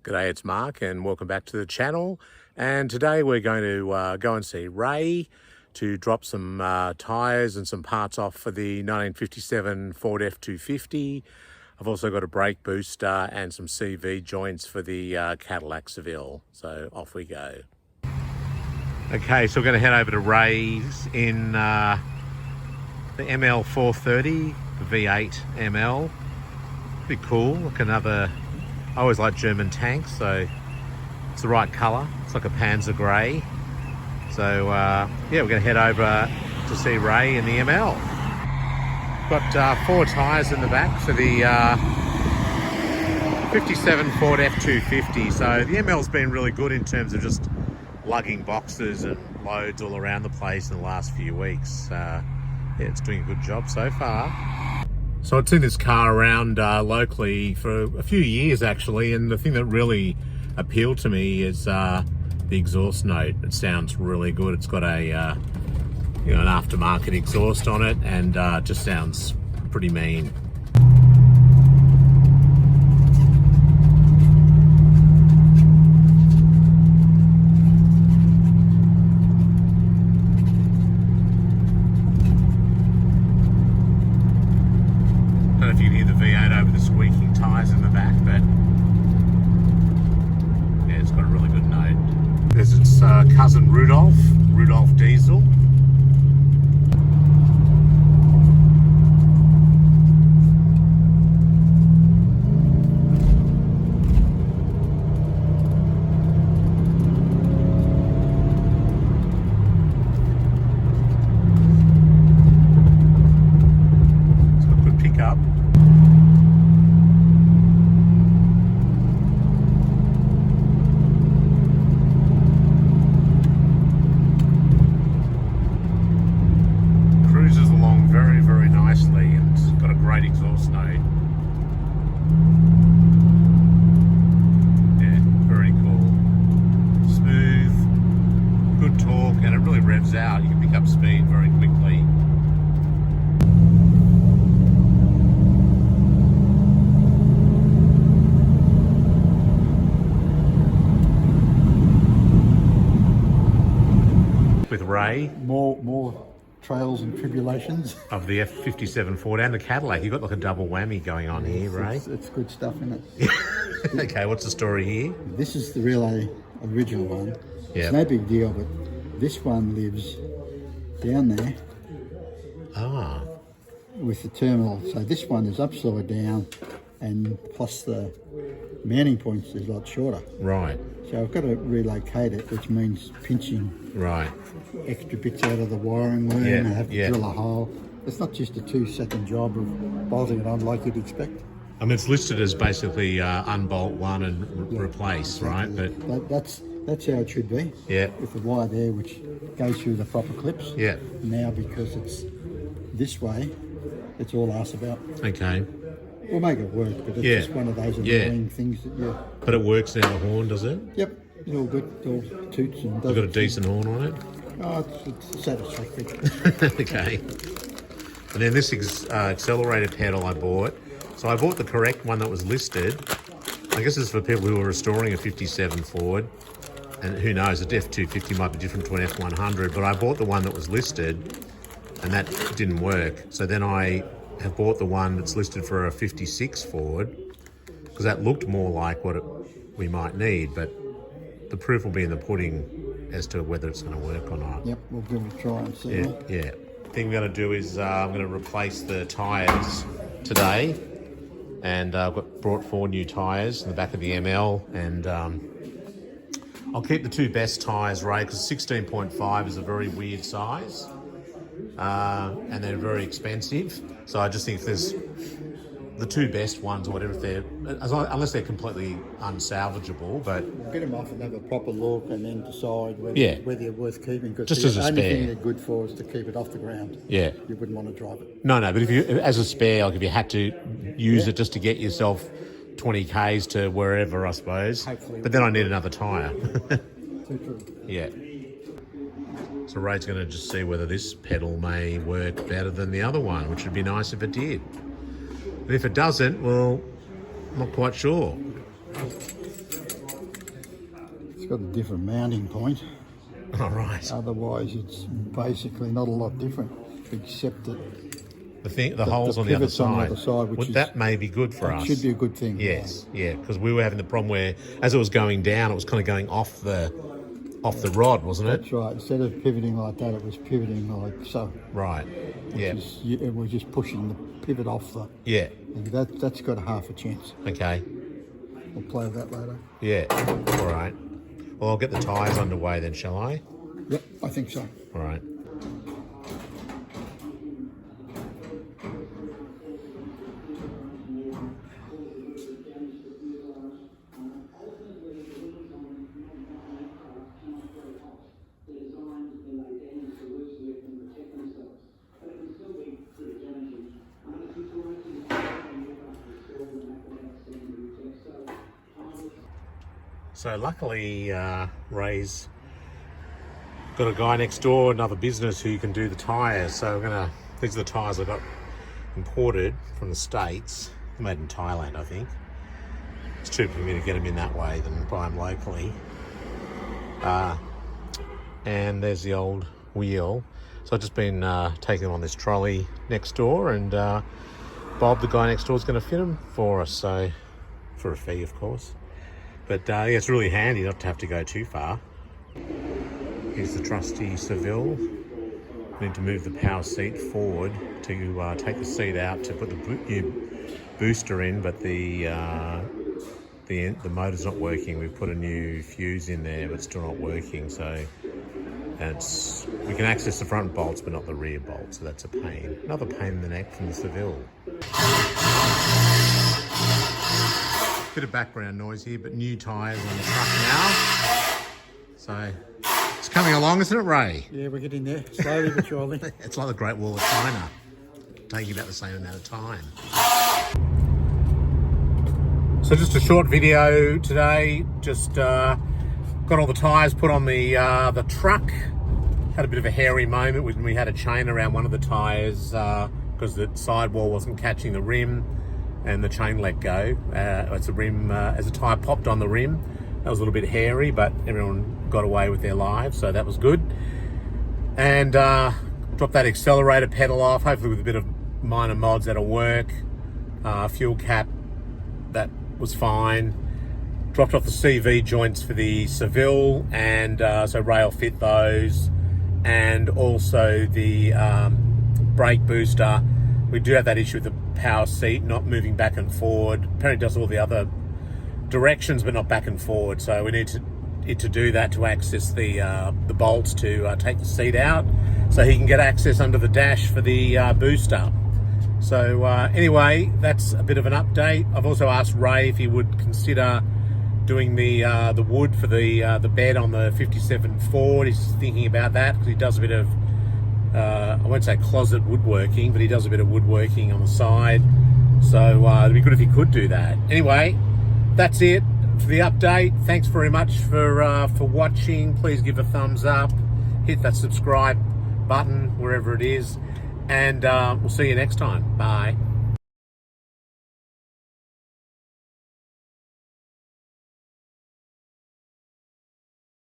G'day, it's Mark and welcome back to the channel. And today we're going to go and see Ray to drop some tyres and some parts off for the 1957 Ford F250. I've also got a brake booster and some CV joints for the Cadillac Seville. So off we go. Okay, so we're going to head over to Ray's in the ML 430, the V8 ML. Pretty cool, like another... I always like German tanks, so it's the right colour. It's like a Panzer grey. So yeah, we're going to head over to see Ray in the ML. Got 4 tyres in the back for the 57 Ford F250. So the ML's been really good in terms of just lugging boxes and loads all around the place in the last few weeks. Yeah, it's doing a good job so far. So I'd seen this car around locally for a few years actually, and the thing that really appealed to me is the exhaust note. It sounds really good. It's got a an aftermarket exhaust on it, and just sounds pretty mean. If you can hear the V8 over the squeaking tyres in the back, but yeah, it's got a really good note. There's its cousin Rudolph Diesel. It's got good pickup. Cruises along very, very nicely, and it's got a great exhaust note. Yeah, very cool. Smooth, good torque, and it really revs out. You can pick up speed very quickly. With Ray. More trails and tribulations. Of the F57 Ford and the Cadillac. You've got like a double whammy going on here, Ray. It's good stuff, isn't it? Okay, what's the story here? This is the real original one. Yeah. It's no big deal, but this one lives down there Ah, with the terminal. So this one is upside down, and plus the mounting points is a lot shorter. right, So I've got to relocate it, which means pinching right. extra bits out of the wiring loom. Yeah, I have to yeah. drill a hole. It's not just a 2-second job of bolting it on like you'd expect. I mean, it's listed as basically unbolt one and replace, right? But That's how it should be. yeah, With the wire there, which goes through the proper clips. yeah, Now, because it's this way, it's all arse about. okay. We'll make it work, but it's Yeah. just one of those Yeah. annoying things that you... But it works now, the horn, does it? Yep, it's all good. It all toots and does. You've got a decent horn on it? Oh, it's satisfactory. Okay. And then this accelerator pedal I bought. So I bought the correct one that was listed. I guess it's for people who are restoring a 57 Ford. And who knows, a F250 might be different to an F100, but I bought the one that was listed and that didn't work. So then I have bought the one that's listed for a 56 Ford because that looked more like what we might need, but the proof will be in the pudding as to whether it's going to work or not. Yep, we'll give it a try and see. Yeah, yeah. Thing I'm going to do is I'm going to replace the tyres today, and I've brought 4 new tyres in the back of the ML, and I'll keep the 2 best tyres, Ray, because 16.5 is a very weird size, and they're very expensive. So I just think if there's the 2 best ones or whatever, if they're unless they're completely unsalvageable, but Get them off and have a proper look, and then decide whether, Yeah. whether you're worth keeping. Because Just the as a only spare. thing they're good for is to keep it off the ground. yeah. You wouldn't want to drive it. No, but if you, as a spare, like if you had to use it just to get yourself 20 Ks to wherever, I suppose. Hopefully. But then I need another tyre. Too true. Yeah. So Ray's going to just see whether this pedal may work better than the other one, which would be nice if it did. But if it doesn't, well, I'm not quite sure. got a different mounting point. All right. Otherwise, it's basically not a lot different, except that The holes on the other pivots on the side. other side, which is, that may be good for us. should be a good thing. Yes, yeah, because we were having the problem where, as it was going down, it was kind of going off the rod, wasn't it? That's right. Instead of pivoting like that, it was pivoting like so. Right. Yeah. It was just pushing the pivot off the. Yeah. And that's got a half a chance. Okay. We'll play with that later. Yeah. All right. Well, I'll get the tyres underway then, shall I? Yep, I think so. All right. So luckily, Ray's got a guy next door, another business who can do the tyres. So these are the tyres I got imported from the States, made in Thailand, I think. It's cheaper for me to get them in that way than buy them locally. And there's the old wheel. So I've just been taking them on this trolley next door, and Bob, the guy next door, is going to fit them for us. So for a fee, of course. But yeah, it's really handy not to have to go too far. Here's the trusty Seville. We need to move the power seat forward to take the seat out to put the new booster in, but the motor's not working. We've put a new fuse in there, but it's still not working. So we can access the front bolts, but not the rear bolts. So that's a pain. Another pain in the neck from the Seville. Bit of background noise here, but new tyres on the truck now. So it's coming along, isn't it, Ray? Yeah, we're getting there, slowly but surely. It's like the Great Wall of China, taking about the same amount of time. So just a short video today. Just got all the tyres put on the truck. Had a bit of a hairy moment when we had a chain around one of the tyres because the sidewall wasn't catching the rim, and the chain let go. As a tyre popped on the rim, that was a little bit hairy, but everyone got away with their lives, so that was good. And dropped that accelerator pedal off, hopefully with a bit of minor mods that'll work. Fuel cap, that was fine. Dropped off the CV joints for the Seville, and so Ray will fit those, and also the brake booster. We do have that issue with the power seat not moving back and forward. Apparently it does all the other directions but not back and forward, so we need it to do that to access the bolts to take the seat out so he can get access under the dash for the booster. So anyway, that's a bit of an update. I've also asked Ray if he would consider doing the wood for the bed on the 57 Ford. He's thinking about that because he does a bit of I won't say closet woodworking, but he does a bit of woodworking on the side. So it'd be good if he could do that. Anyway, that's it for the update. Thanks very much for watching. Please give a thumbs up, hit that subscribe button wherever it is, and we'll see you next time. Bye.